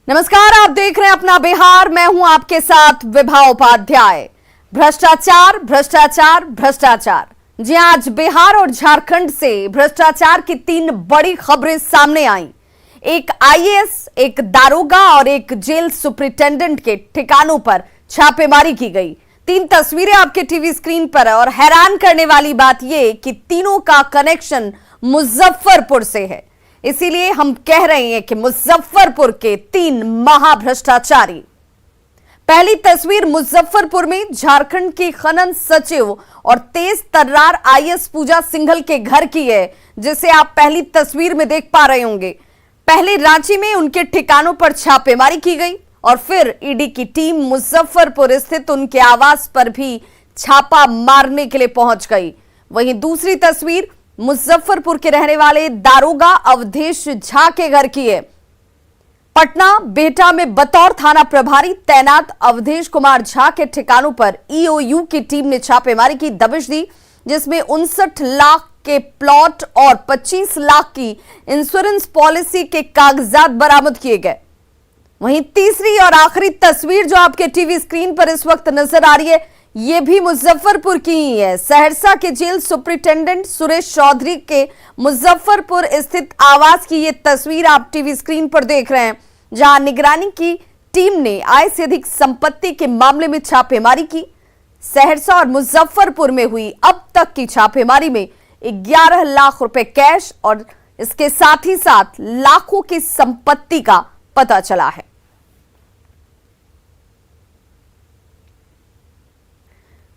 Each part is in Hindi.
नमस्कार, आप देख रहे हैं अपना बिहार। मैं हूं आपके साथ विभा उपाध्याय। भ्रष्टाचार भ्रष्टाचार भ्रष्टाचार। जी, आज बिहार और झारखंड से भ्रष्टाचार की 3 बड़ी खबरें सामने आई। एक आईएएस, एक दारोगा और एक जेल सुपरिटेंडेंट के ठिकानों पर छापेमारी की गई। 3 तस्वीरें आपके टीवी स्क्रीन पर है और हैरान करने वाली बात यह कि तीनों का कनेक्शन मुजफ्फरपुर से है। इसीलिए हम कह रहे हैं कि मुजफ्फरपुर के 3 महाभ्रष्टाचारी। पहली तस्वीर मुजफ्फरपुर में झारखंड की खनन सचिव और तेज तर्रार आईएएस पूजा सिंघल के घर की है, जिसे आप पहली तस्वीर में देख पा रहे होंगे। पहले रांची में उनके ठिकानों पर छापेमारी की गई और फिर ईडी की टीम मुजफ्फरपुर स्थित उनके आवास पर भी छापा मारने के लिए पहुंच गई। वहीं दूसरी तस्वीर मुजफ्फरपुर के रहने वाले दारोगा अवधेश झा के घर की है। पटना बेटा में बतौर थाना प्रभारी तैनात अवधेश कुमार झा के ठिकानों पर ईओयू की टीम ने छापेमारी की दबिश दी, जिसमें 59 लाख के प्लॉट और 25 लाख की इंश्योरेंस पॉलिसी के कागजात बरामद किए गए। वहीं तीसरी और आखिरी तस्वीर जो आपके टीवी स्क्रीन पर इस वक्त नजर आ रही है, ये भी मुजफ्फरपुर की ही है। सहरसा के जेल सुपरिटेंडेंट सुरेश चौधरी के मुजफ्फरपुर स्थित आवास की ये तस्वीर आप टीवी स्क्रीन पर देख रहे हैं, जहां निगरानी की टीम ने आय से अधिक संपत्ति के मामले में छापेमारी की। सहरसा और मुजफ्फरपुर में हुई अब तक की छापेमारी में 11 लाख रुपए कैश और इसके साथ ही साथ लाखों की संपत्ति का पता चला है।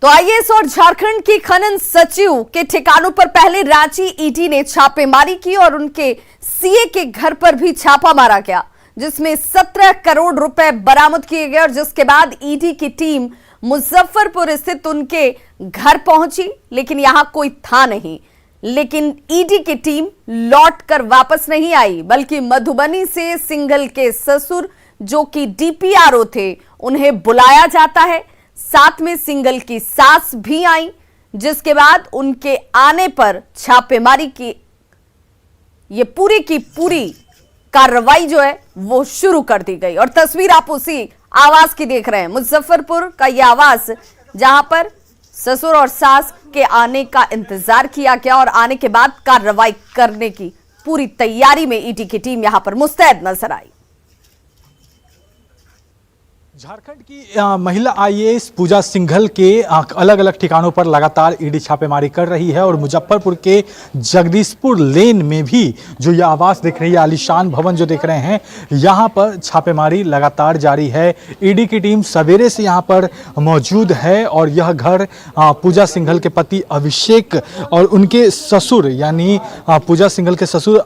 तो आईएएस और झारखंड की खनन सचिव के ठिकानों पर पहले रांची ईडी ने छापेमारी की और उनके सीए के घर पर भी छापा मारा गया, जिसमें 17 करोड़ रुपए बरामद किए गए और जिसके बाद ईडी की टीम मुजफ्फरपुर स्थित उनके घर पहुंची, लेकिन यहां कोई था नहीं। लेकिन ईडी की टीम लौट कर वापस नहीं आई, बल्कि मधुबनी से सिंघल के ससुर जो कि डीपीआरओ थे, उन्हें बुलाया जाता है। साथ में सिंघल की सास भी आई, जिसके बाद उनके आने पर छापेमारी की ये पूरी की पूरी कार्रवाई जो है वो शुरू कर दी गई। और तस्वीर आप उसी आवास की देख रहे हैं, मुजफ्फरपुर का यह आवास, जहां पर ससुर और सास के आने का इंतजार किया गया और आने के बाद कार्रवाई करने की पूरी तैयारी में ईडी की टीम यहां पर मुस्तैद नजर आई। झारखंड की महिला आईएएस पूजा सिंघल के अलग अलग ठिकानों पर लगातार ईडी छापेमारी कर रही है और मुजफ्फरपुर के जगदीशपुर लेन में भी जो ये आवास दिख रही है, आलीशान भवन जो देख रहे हैं, यहाँ पर छापेमारी लगातार जारी है। ईडी की टीम सवेरे से यहाँ पर मौजूद है और यह घर पूजा सिंघल के पति अभिषेक और उनके ससुर यानी पूजा सिंघल के ससुर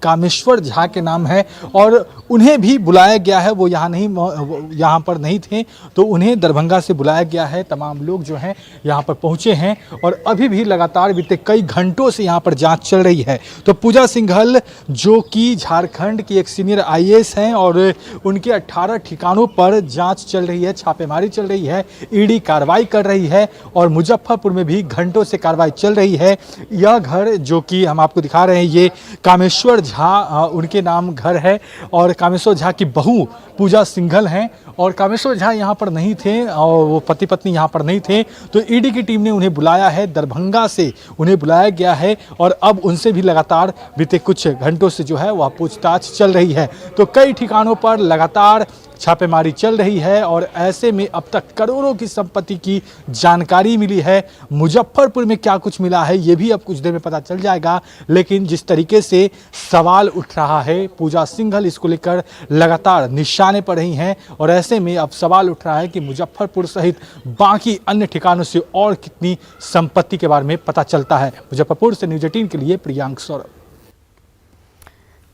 कामेश्वर झा के नाम है और उन्हें भी बुलाया गया है। वो यहाँ पर नहीं थे तो उन्हें दरभंगा से बुलाया गया है। तमाम लोग जो हैं यहाँ पर पहुंचे हैं और अभी भी लगातार बीते कई घंटों से यहाँ पर जांच चल रही है। तो पूजा सिंघल जो कि झारखंड की एक सीनियर आईएएस हैं और उनके 18 ठिकानों पर जांच चल रही है, छापेमारी चल रही है, ईडी कार्रवाई कर रही है और मुजफ्फरपुर में भी घंटों से कार्रवाई चल रही है। यह घर जो कि हम आपको दिखा रहे हैं, ये कामेश्वर झा उनके नाम घर है और कामेश्वर झा की बहू पूजा सिंघल हैं और कामेश्वर झा यहाँ पर नहीं थे और वो पति पत्नी यहाँ पर नहीं थे। तो ईडी की टीम ने उन्हें बुलाया है, दरभंगा से उन्हें बुलाया गया है और अब उनसे भी लगातार बीते कुछ घंटों से जो है वह पूछताछ चल रही है। तो कई ठिकानों पर लगातार छापेमारी चल रही है और ऐसे में अब तक करोड़ों की संपत्ति की जानकारी मिली है। मुजफ्फरपुर में क्या कुछ मिला है ये भी अब कुछ देर में पता चल जाएगा, लेकिन जिस तरीके से सवाल उठ रहा है, पूजा सिंघल इसको लेकर लगातार निशाने पर रही हैं और ऐसे में अब सवाल उठ रहा है कि मुजफ्फरपुर सहित बाकी अन्य ठिकानों से और कितनी संपत्ति के बारे में पता चलता है। मुजफ्फरपुर से न्यूज़ 18 के लिए प्रियांक सौरभ।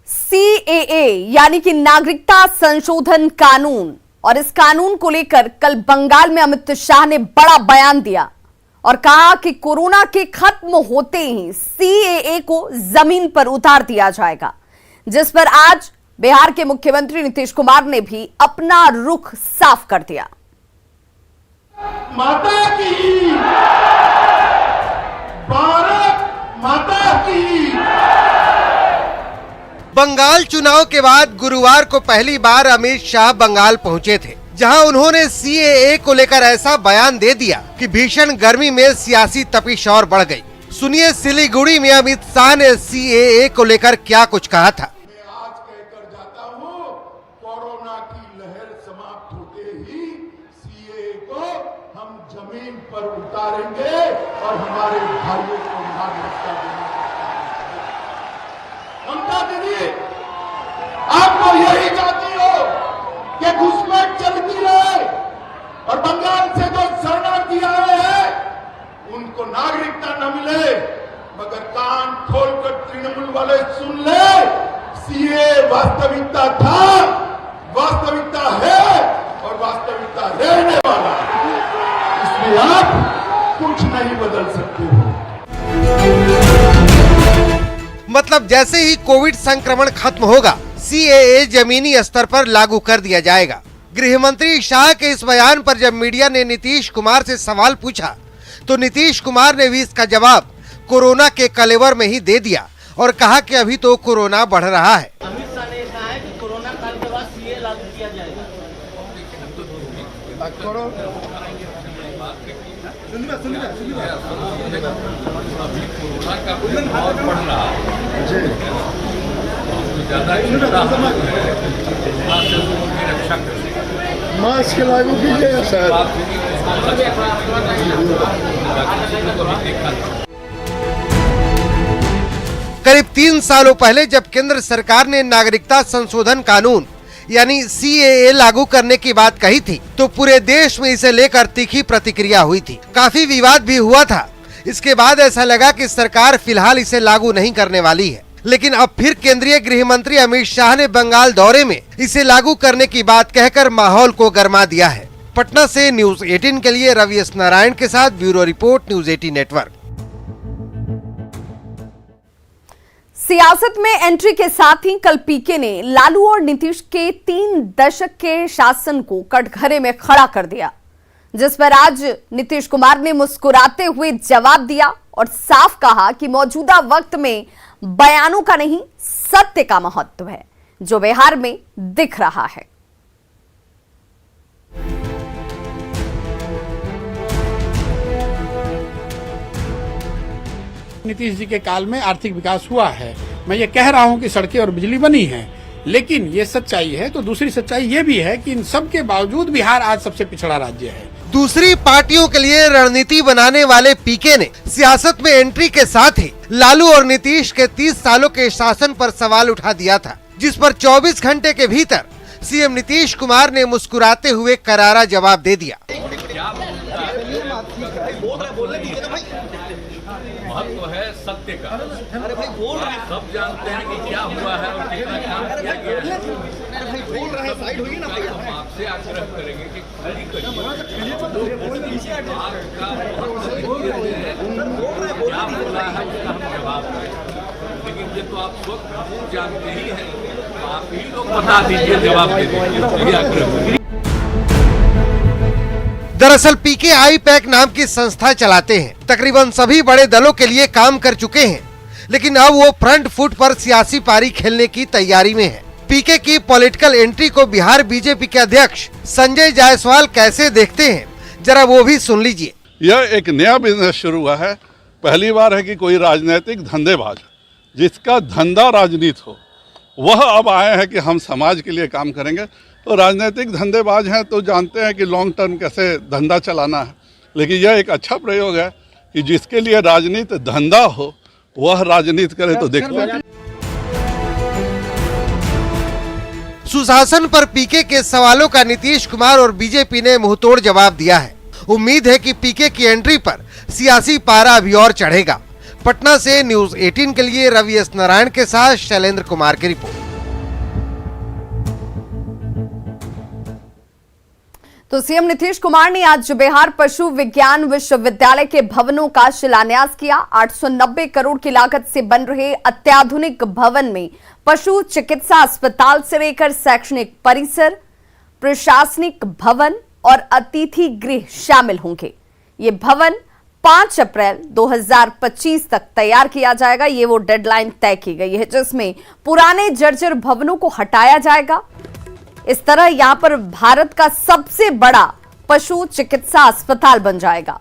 सीएए यानी कि नागरिकता संशोधन कानून, और इस कानून को लेकर कल बंगाल में अमित शाह ने बड़ा बयान दिया और कहा कि कोरोना के खत्म होते ही सीएए को जमीन पर उतार दिया जाएगा, जिस पर आज बिहार के मुख्यमंत्री नीतीश कुमार ने भी अपना रुख साफ कर दिया। माता की, भारत माता की। बंगाल चुनाव के बाद गुरुवार को पहली बार अमित शाह बंगाल पहुंचे थे, जहां उन्होंने सीएए को लेकर ऐसा बयान दे दिया कि भीषण गर्मी में सियासी तपिश और बढ़ गई। सुनिए सिलीगुड़ी में अमित शाह ने सीएए को लेकर क्या कुछ कहा था। मैं आज कहकर जाता हूं, कोरोना की लहर समाप्त होते ही सीएए को हम जमीन पर उतारेंगे और हमारे भाइयों को नागरिकता देंगे। ममता दीदी, आपको यही चाहती हो कि घुसपैठ चलती रहे और बंगाल से जो शरणार्थी आए हैं उनको नागरिकता न मिले, मगर कान खोलकर तृणमूल वाले सुन ले, सीए वास्तविकता था, वास्तविकता है और वास्तविकता रहने वाला है। इसमें आप कुछ नहीं बदल सकते हो। मतलब जैसे ही कोविड संक्रमण खत्म होगा, सीएए जमीनी स्तर पर लागू कर दिया जाएगा। गृह मंत्री शाह के इस बयान पर जब मीडिया ने नीतीश कुमार से सवाल पूछा, तो नीतीश कुमार ने भी इसका जवाब कोरोना के कलेवर में ही दे दिया और कहा कि अभी तो कोरोना बढ़ रहा है। अमित शाह ने कहा है कि कोरोना काल के बाद सीए लागू किया जाएगा। मास्क लागू कीजिएगा सर। करीब 3 सालों पहले जब केंद्र सरकार ने नागरिकता संशोधन कानून यानी सीएए लागू करने की बात कही थी, तो पूरे देश में इसे लेकर तीखी प्रतिक्रिया हुई थी। काफी विवाद भी हुआ था। इसके बाद ऐसा लगा कि सरकार फिलहाल इसे लागू नहीं करने वाली है, लेकिन अब फिर केंद्रीय गृह मंत्री अमित शाह ने बंगाल दौरे में इसे लागू करने की बात कहकर माहौल को गरमा दिया है। पटना से न्यूज 18 के लिए रवि एस नारायण के साथ ब्यूरो रिपोर्ट, न्यूज 18 नेटवर्क। सियासत में एंट्री के साथ ही कल पीके ने लालू और नीतीश के 3 दशक के शासन को कटघरे में खड़ा कर दिया, जिस पर आज नीतीश कुमार ने मुस्कुराते हुए जवाब दिया और साफ कहा कि मौजूदा वक्त में बयानों का नहीं, सत्य का महत्व है, जो बिहार में दिख रहा है। नीतीश जी के काल में आर्थिक विकास हुआ है। मैं ये कह रहा हूं कि सड़कें और बिजली बनी है, लेकिन ये सच्चाई है। तो दूसरी सच्चाई ये भी है कि इन सब के बावजूद बिहार आज सबसे पिछड़ा राज्य है। दूसरी पार्टियों के लिए रणनीति बनाने वाले पीके ने सियासत में एंट्री के साथ ही लालू और नीतीश के 30 सालों के शासन पर सवाल उठा दिया था, जिस पर 24 घंटे के भीतर सीएम नीतीश कुमार ने मुस्कुराते हुए करारा जवाब दे दिया। महत्व है सत्य का। अरे भाई बोल रहे हैं, सब जानते हैं कि क्या हुआ है और कितना काम किया गया है। अरे भाई बोल रहे हैं, साइड होइए ना भैया। हम आपसे आग्रह करेंगे कि खड़ी करिए। आपका क्या बोला है उसका हम जवाब दें, लेकिन ये तो आप सब जानते ही हैं, आप ही लोग बता दीजिए, जवाब दे दीजिए। आग्रह करिए। दरअसल पीके आईपैक नाम की संस्था चलाते हैं, तकरीबन सभी बड़े दलों के लिए काम कर चुके हैं, लेकिन अब वो फ्रंट फुट पर सियासी पारी खेलने की तैयारी में है। पीके की पॉलिटिकल एंट्री को बिहार बीजेपी के अध्यक्ष संजय जायसवाल कैसे देखते हैं, जरा वो भी सुन लीजिए। यह एक नया बिजनेस शुरू हुआ है। पहली बार है कि कोई राजनीतिक धंधेबाज जिसका धंधा राजनीति हो, वह अब आए हैं कि हम समाज के लिए काम करेंगे। तो राजनीतिक धंधेबाज हैं तो जानते हैं कि लॉन्ग टर्म कैसे धंधा चलाना है, लेकिन यह एक अच्छा प्रयोग है कि जिसके लिए राजनीति धंधा हो वह राजनीति करे। तो देखते हैं। सुशासन पर पीके के सवालों का नीतीश कुमार और बीजेपी ने मुंहतोड़ जवाब दिया है। उम्मीद है कि पीके की एंट्री पर सियासी पारा अभी और चढ़ेगा। पटना से न्यूज 18 के लिए रवि एस नारायण के साथ शैलेंद्र कुमार की रिपोर्ट। तो सीएम नीतीश कुमार ने आज बिहार पशु विज्ञान विश्वविद्यालय के भवनों का शिलान्यास किया। 890 करोड़ की लागत से बन रहे अत्याधुनिक भवन में पशु चिकित्सा अस्पताल से लेकर शैक्षणिक परिसर, प्रशासनिक भवन और अतिथि गृह शामिल होंगे। ये भवन 5 अप्रैल 2025 तक तैयार किया जाएगा। ये वो डेडलाइन तय की गई है जिसमें पुराने जर्जर भवनों को हटाया जाएगा। इस तरह यहां पर भारत का सबसे बड़ा पशु चिकित्सा अस्पताल बन जाएगा।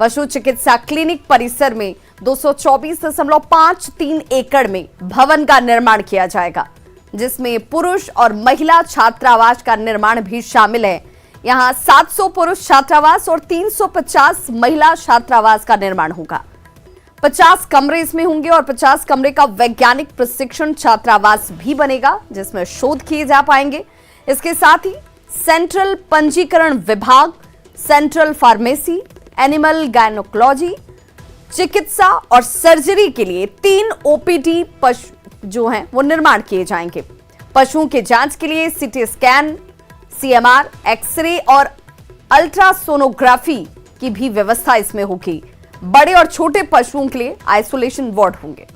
पशु चिकित्सा क्लिनिक परिसर में 224.53 एकड़ में भवन का निर्माण किया जाएगा, जिसमें पुरुष और महिला छात्रावास का निर्माण भी शामिल है। यहां 700 पुरुष छात्रावास और 350 महिला छात्रावास का निर्माण होगा। 50 कमरे इसमें होंगे और 50 कमरे का वैज्ञानिक प्रशिक्षण छात्रावास भी बनेगा, जिसमें शोध किए जा पाएंगे। इसके साथ ही सेंट्रल पंजीकरण विभाग, सेंट्रल फार्मेसी, एनिमल गायनोकोलॉजी, चिकित्सा और सर्जरी के लिए 3 ओपीडी पशु जो हैं वो निर्माण किए जाएंगे। पशुओं के जांच के लिए सीटी स्कैन, सीएमआर, एक्सरे और अल्ट्रासोनोग्राफी की भी व्यवस्था इसमें होगी। बड़े और छोटे पशुओं के लिए आइसोलेशन वार्ड होंगे।